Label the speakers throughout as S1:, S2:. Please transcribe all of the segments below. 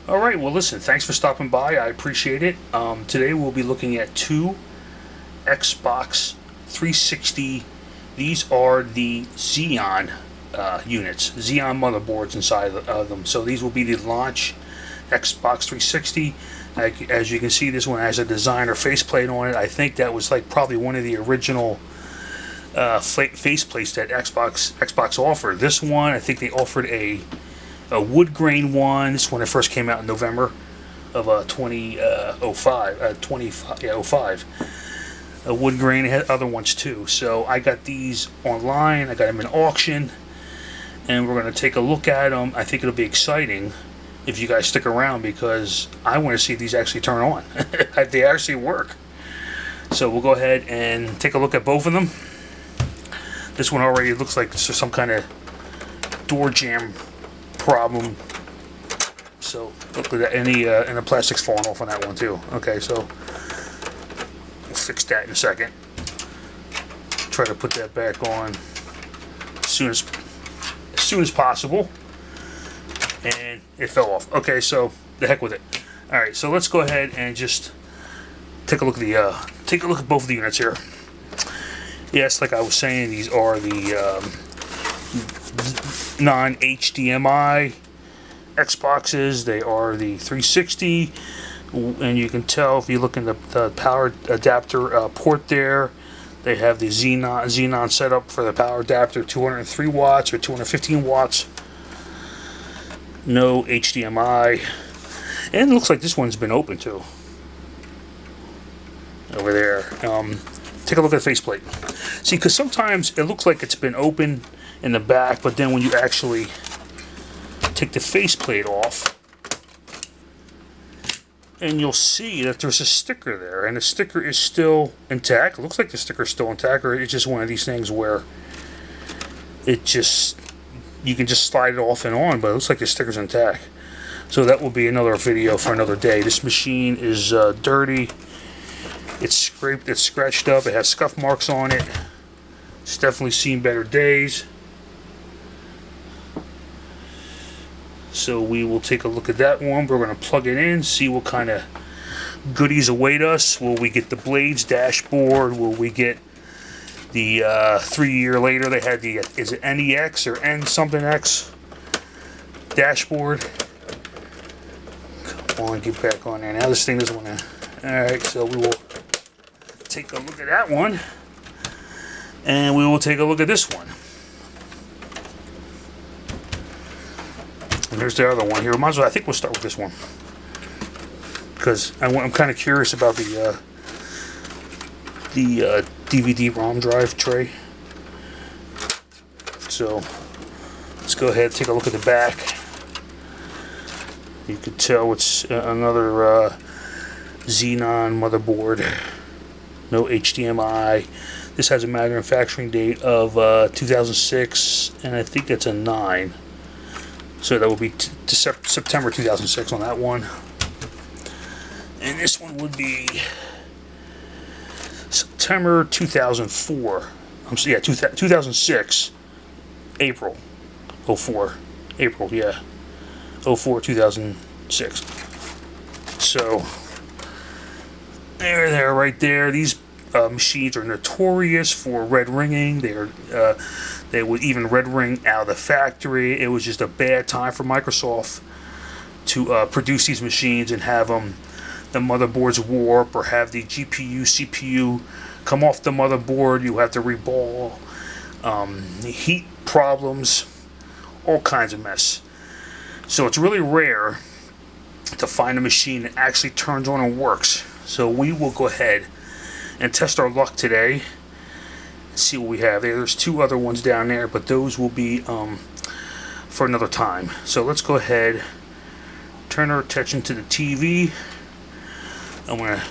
S1: Alright, well listen, thanks for stopping by. I appreciate it. Today we'll be looking at two Xbox 360. These are the Xenon units, Xenon motherboards inside of them. So these will be the launch Xbox 360. As you can see, this one has a designer faceplate on it. I think that was like probably one of the original faceplates that Xbox offered. This one, I think they offered a wood grain one. This one, it first came out in November of 2005. A wood grain. It had other ones too. So I got these online. I got them in auction, and we're going to take a look at them. I think it'll be exciting if you guys stick around, because I want to see if these actually turn on. If they actually work. So we'll go ahead and take a look at both of them. This one already looks like there's some kind of door jam problem. So look at that, and the plastic's falling off on that one too. Okay, so we'll fix that in a second. Try to put that back on as soon as possible. And it fell off. Okay, so the heck with it. All right, so let's go ahead and just take a look at both of the units here. Yes, like I was saying, these are the non-HDMI Xboxes. They are the 360, and you can tell if you look in the power adapter port there, they have the Xenon setup for the power adapter, 203 watts or 215 watts. No HDMI, and it looks like this one's been open too. Over there. Take a look at the faceplate. See, because sometimes it looks like it's been open in the back, but then when you actually take the faceplate off, and you'll see that there's a sticker there, and the sticker is still intact. It looks like the sticker's still intact, or it's just one of these things where you can just slide it off and on, but it looks like the sticker's intact. So that will be another video for another day. This machine is dirty. It's scraped, it's scratched up, it has scuff marks on it. It's definitely seen better days. So we will take a look at that one. We're going to plug it in, see what kind of goodies await us. Will we get the blades, dashboard? Will we get the 3 year later they had the, is it NEX or N something X dashboard? Come on, get back on there. Now this thing doesn't want to. Alright, so we will take a look at that one, and we will take a look at this one. And there's the other one here. Might as well, I think we'll start with this one, because I'm kind of curious about the DVD-ROM drive tray. So let's go ahead and take a look at the back. You can tell it's another Xenon motherboard. No HDMI. This has a manufacturing date of 2006, and I think it's a 9. So that would be September 2006 on that one. And this one would be September 2004. 2006. April 04. April, yeah. 04, 2006. So there, right there. These machines are notorious for red ringing. They would even red ring out of the factory. It was just a bad time for Microsoft to produce these machines and have the motherboards warp, or have the GPU, CPU come off the motherboard. You have to reball. Heat problems, all kinds of mess. So it's really rare to find a machine that actually turns on and works. So we will go ahead and test our luck today. See what we have. There's two other ones down there, but those will be for another time. So let's go ahead, turn our attention to the TV. I'm going to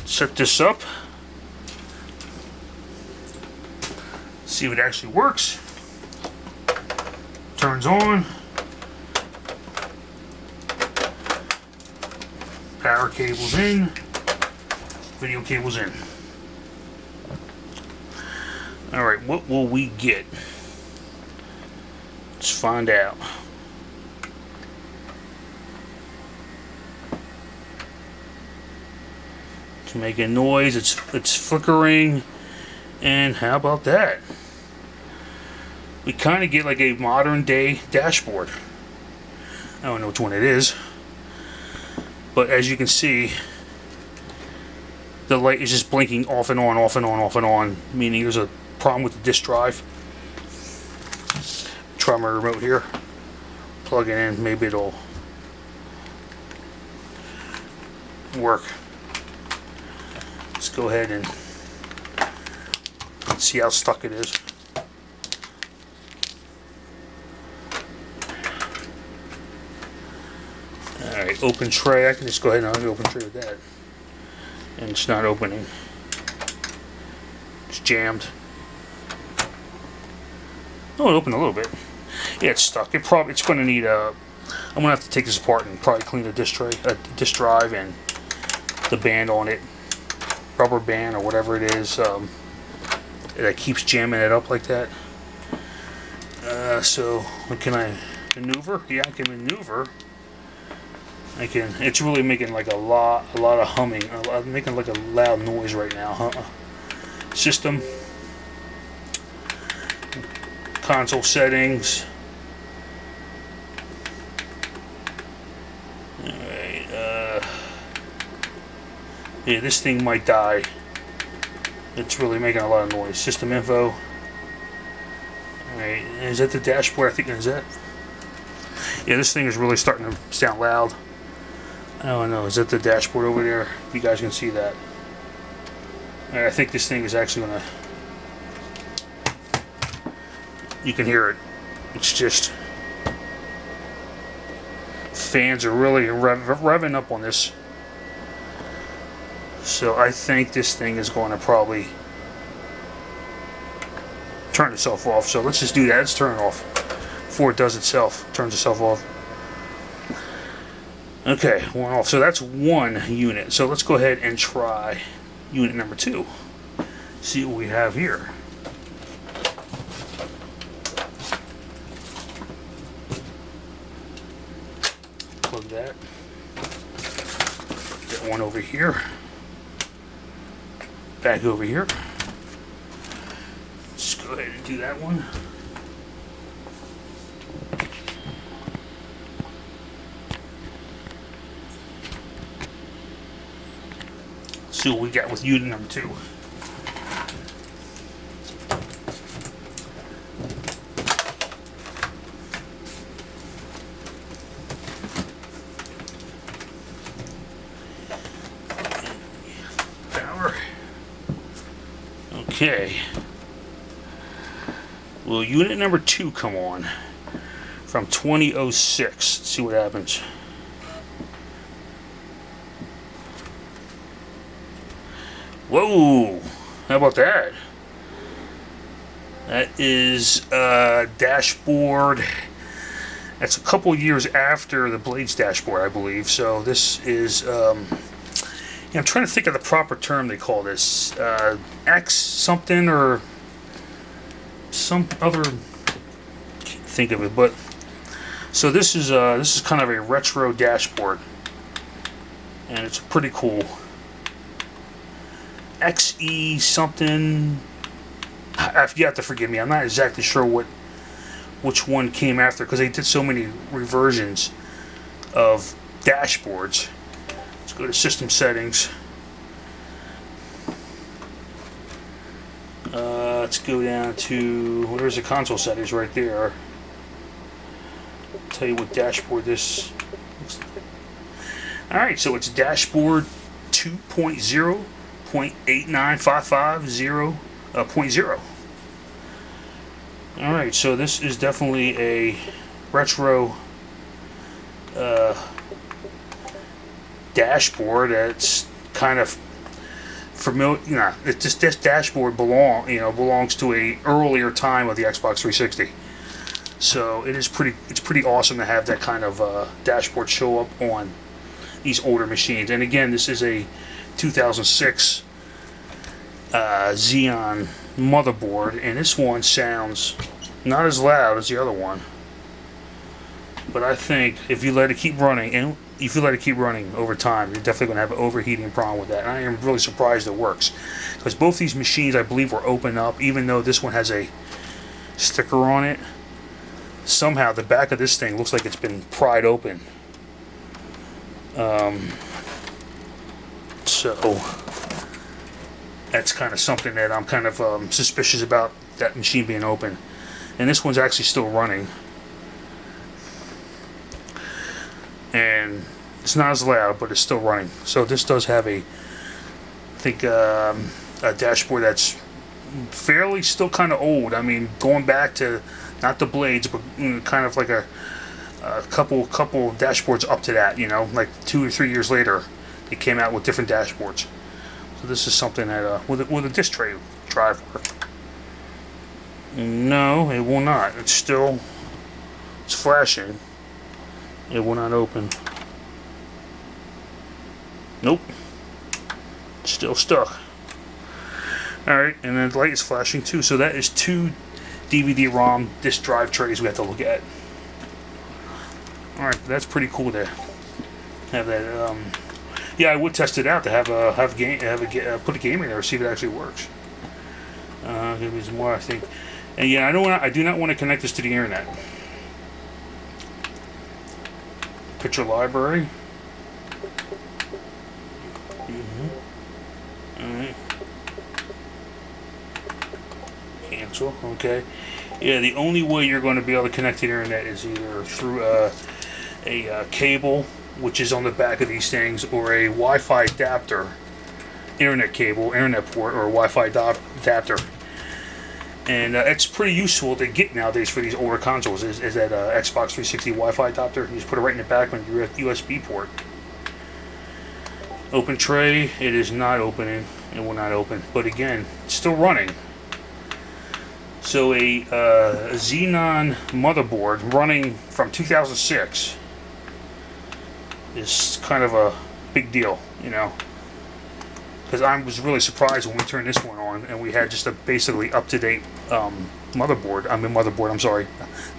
S1: set this up, see if it actually works. Turns on. Power cable's in. Video cable's in. Alright, what will we get? Let's find out. making noise. It's flickering, and how about that? We kind of get like a modern day dashboard. I don't know which one it is, but as you can see, the light is just blinking off and on, off and on, off and on, meaning there's a problem with the disk drive. Try my remote here, plug it in, maybe it'll work. Let's go ahead and see how stuck it is. Alright, open tray. I can just go ahead and open tray with that. And it's not opening. It's jammed. Oh, it opened a little bit. Yeah, it's stuck. It's going to need a. I'm going to have to take this apart and probably clean the disk drive and the band on it, rubber band or whatever it is, that keeps jamming it up like that. So can I maneuver? Yeah, I can maneuver. I can. It's really making like a lot of humming. Making like a loud noise right now. System, console settings. Alright, yeah, this thing might die. It's really making a lot of noise. System info. Alright, is that the dashboard? I think is that. Yeah, this thing is really starting to sound loud. I don't know, is that the dashboard over there? You guys can see that. Alright, I think this thing is actually gonna. You can hear it. It's just. Fans are really revving up on this. So I think this thing is going to probably turn itself off. So let's just do that. Let's turn it off before it does itself. Turns itself off. Okay, one off. So that's one unit. So let's go ahead and try unit number 2. See what we have here. Plug that. Put that one over here. Back over here. Let's go ahead and do that one. See what we got with unit number 2. Power. Okay. Will unit number 2 come on from 2006? Let's see what happens. Whoa! How about that? That is dashboard. That's a couple years after the Blades dashboard, I believe. So this is. I'm trying to think of the proper term they call this. X something or some other. Can't think of it, but so this is kind of a retro dashboard, and it's pretty cool. XE something. You have to forgive me. I'm not exactly sure which one came after because they did so many reversions of dashboards. Let's go to system settings. Let's go down to there's the console settings right there. I'll tell you what dashboard this looks like. Alright, so it's dashboard 2.0.89550.0. Alright, so this is definitely a retro dashboard that's kind of familiar. This dashboard belongs to a earlier time of the Xbox 360. So it's pretty awesome to have that kind of dashboard show up on these older machines. And again, this is a 2006 Xenon motherboard, and this one sounds not as loud as the other one. But I think if you let it keep running, and if you let it keep running over time, you're definitely going to have an overheating problem with that. And I am really surprised it works, because both these machines, I believe, were open up. Even though this one has a sticker on it, somehow the back of this thing looks like it's been pried open. So that's kind of something that I'm kind of suspicious about, that machine being open. And this one's actually still running. And it's not as loud, but it's still running. So this does have a, I think, a dashboard that's fairly still kind of old. I mean, going back to not the blades, but kind of like a couple dashboards up to that. You know, like 2 or 3 years later, they came out with different dashboards. So this is something that with a disc tray drive work. No, it will not. It's flashing. It will not open. Nope. Still stuck. Alright, and then the light is flashing too. So that is 2 DVD-ROM disc drive trays we have to look at. Alright, that's pretty cool to have that. Yeah, I would test it out to put a game in there, see if it actually works. Give me some more, I think. And yeah, I do not want to connect this to the internet. Picture library. Alright. Cancel. Okay. Yeah, the only way you're going to be able to connect to the internet is either through a cable, which is on the back of these things, or a Wi-Fi adapter, internet cable, internet port, or a Wi-Fi adapter. And it's pretty useful to get nowadays for these older consoles, is that Xbox 360 Wi-Fi adapter. You just put it right in the back on your USB port. Open tray, it is not opening. It will not open. But again, it's still running. So a Xenon motherboard running from 2006 is kind of a big deal, you know. Because I was really surprised when we turned this one on and we had just a basically up-to-date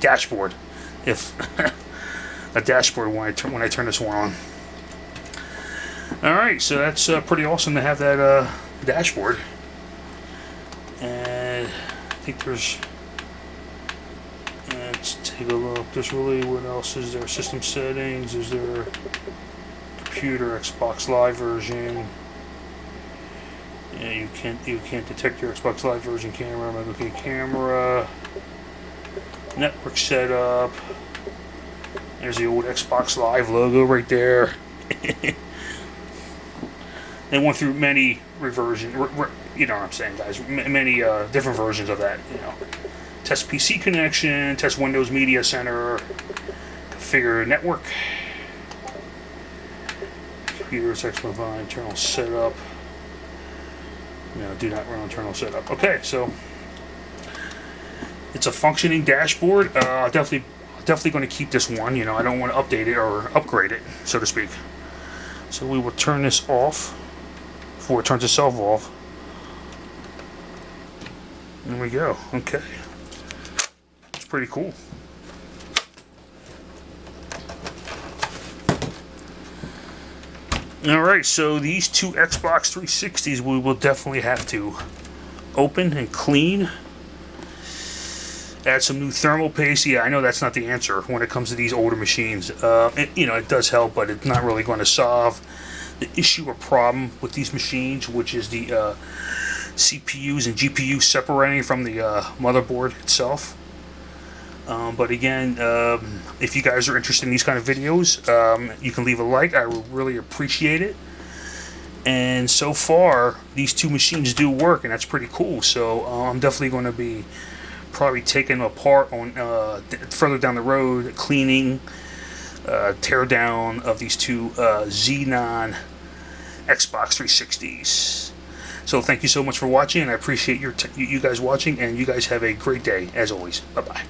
S1: dashboard. If a dashboard when I turn this one on. Alright, so that's pretty awesome to have that dashboard. And I think there's... let's take a look. There's really, what else is there? System settings, is there computer, Xbox Live version. Yeah, you can't detect your Xbox Live version camera. Okay, camera, network setup. There's the old Xbox Live logo right there. They went through many reversions. You know what I'm saying, guys? Many different versions of that. You know, test PC connection, test Windows Media Center, configure network, computer, Xbox internal setup. No, do not run internal setup. Okay, so it's a functioning dashboard. Definitely going to keep this one. You know, I don't want to update it or upgrade it, so to speak. So we will turn this off before it turns itself off. There we go. Okay, it's pretty cool. Alright, so these 2 Xbox 360s we will definitely have to open and clean. Add some new thermal paste. Yeah, I know that's not the answer when it comes to these older machines. It does help, but it's not really going to solve the issue or problem with these machines, which is the CPUs and GPUs separating from the motherboard itself. But again, if you guys are interested in these kind of videos, you can leave a like. I would really appreciate it. And so far, these 2 machines do work, and that's pretty cool. So I'm definitely going to be probably taking them apart on further down the road, cleaning, tear down of these 2 Xenon Xbox 360s. So thank you so much for watching, and I appreciate you guys watching, and you guys have a great day, as always. Bye-bye.